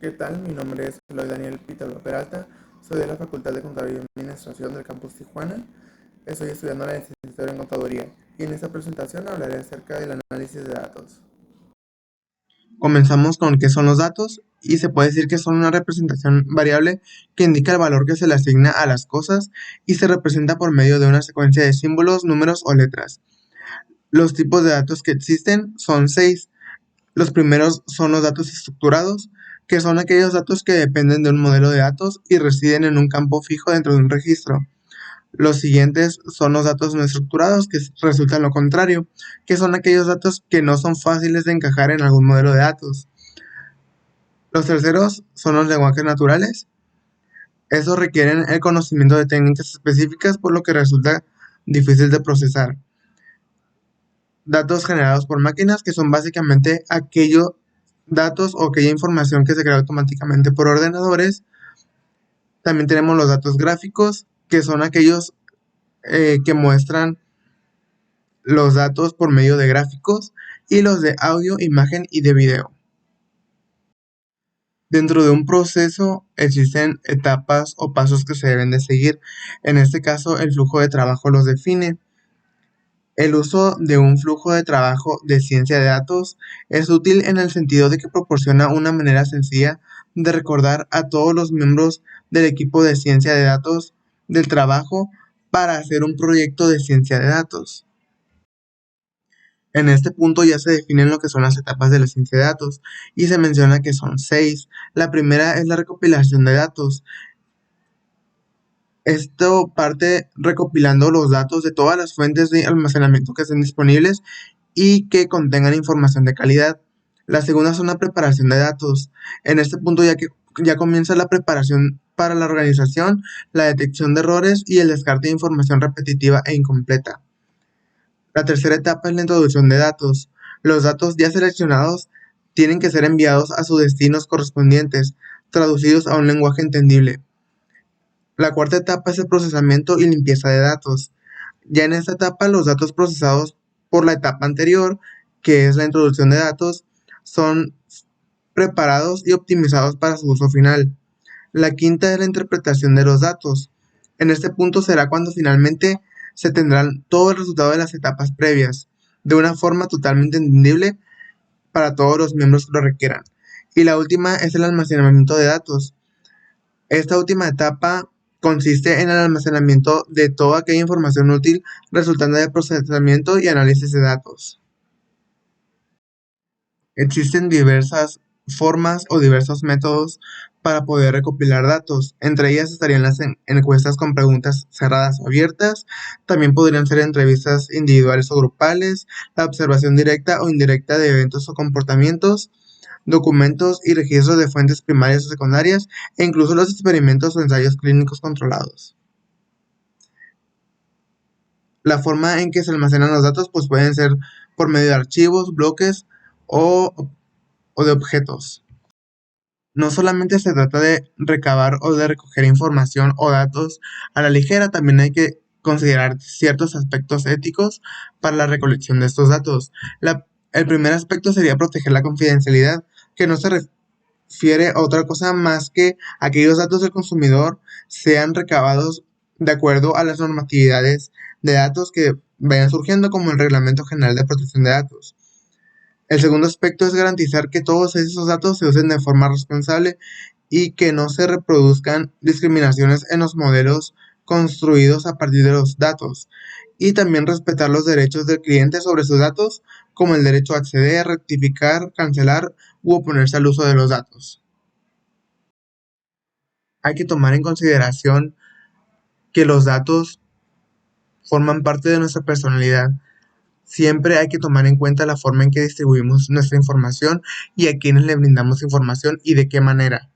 ¿Qué tal? Mi nombre es Eloy Daniel Pitalo Peralta, soy de la Facultad de Contaduría y Administración del Campus Tijuana. Estoy estudiando la licenciatura en Contaduría y en esta presentación hablaré acerca del análisis de datos. Comenzamos con qué son los datos y se puede decir que son una representación variable que indica el valor que se le asigna a las cosas y se representa por medio de una secuencia de símbolos, números o letras. Los tipos de datos que existen son 6. Los primeros son los datos estructurados, que son aquellos datos que dependen de un modelo de datos y residen en un campo fijo dentro de un registro. Los siguientes son los datos no estructurados, que resultan lo contrario, que son aquellos datos que no son fáciles de encajar en algún modelo de datos. Los terceros son los lenguajes naturales. Estos requieren el conocimiento de técnicas específicas, por lo que resulta difícil de procesar. Datos generados por máquinas, que son básicamente aquellos datos o aquella información que se crea automáticamente por ordenadores. También tenemos los datos gráficos, que son aquellos que muestran los datos por medio de gráficos, y los de audio, imagen y de video. Dentro de un proceso existen etapas o pasos que se deben de seguir. En este caso, el flujo de trabajo los define. El uso de un flujo de trabajo de ciencia de datos es útil en el sentido de que proporciona una manera sencilla de recordar a todos los miembros del equipo de ciencia de datos del trabajo para hacer un proyecto de ciencia de datos. En este punto ya se definen lo que son las etapas de la ciencia de datos y se menciona que son 6. La primera es la recopilación de datos. Esto parte recopilando los datos de todas las fuentes de almacenamiento que estén disponibles y que contengan información de calidad. La segunda son la preparación de datos. En este punto ya comienza la preparación para la organización, la detección de errores y el descarte de información repetitiva e incompleta. La tercera etapa es la introducción de datos. Los datos ya seleccionados tienen que ser enviados a sus destinos correspondientes, traducidos a un lenguaje entendible. La cuarta etapa es el procesamiento y limpieza de datos. Ya en esta etapa, los datos procesados por la etapa anterior, que es la introducción de datos, son preparados y optimizados para su uso final. La quinta es la interpretación de los datos. En este punto será cuando finalmente se tendrán todo el resultado de las etapas previas, de una forma totalmente entendible para todos los miembros que lo requieran. Y la última es el almacenamiento de datos. Esta última etapa consiste en el almacenamiento de toda aquella información útil resultante del procesamiento y análisis de datos. Existen diversas formas o diversos métodos para poder recopilar datos. Entre ellas estarían las encuestas con preguntas cerradas o abiertas. También podrían ser entrevistas individuales o grupales, la observación directa o indirecta de eventos o comportamientos, documentos y registros de fuentes primarias o secundarias, e incluso los experimentos o ensayos clínicos controlados. La forma en que se almacenan los datos pues pueden ser por medio de archivos, bloques o de objetos. No solamente se trata de recabar o de recoger información o datos a la ligera, también hay que considerar ciertos aspectos éticos para la recolección de estos datos. El primer aspecto sería proteger la confidencialidad, que no se refiere a otra cosa más que aquellos datos del consumidor sean recabados de acuerdo a las normatividades de datos que vayan surgiendo, como el Reglamento General de Protección de Datos. El segundo aspecto es garantizar que todos esos datos se usen de forma responsable y que no se reproduzcan discriminaciones en los modelos construidos a partir de los datos. Y también respetar los derechos del cliente sobre sus datos, como el derecho a acceder, rectificar, cancelar u oponerse al uso de los datos. Hay que tomar en consideración que los datos forman parte de nuestra personalidad. Siempre hay que tomar en cuenta la forma en que distribuimos nuestra información y a quienes le brindamos información y de qué manera.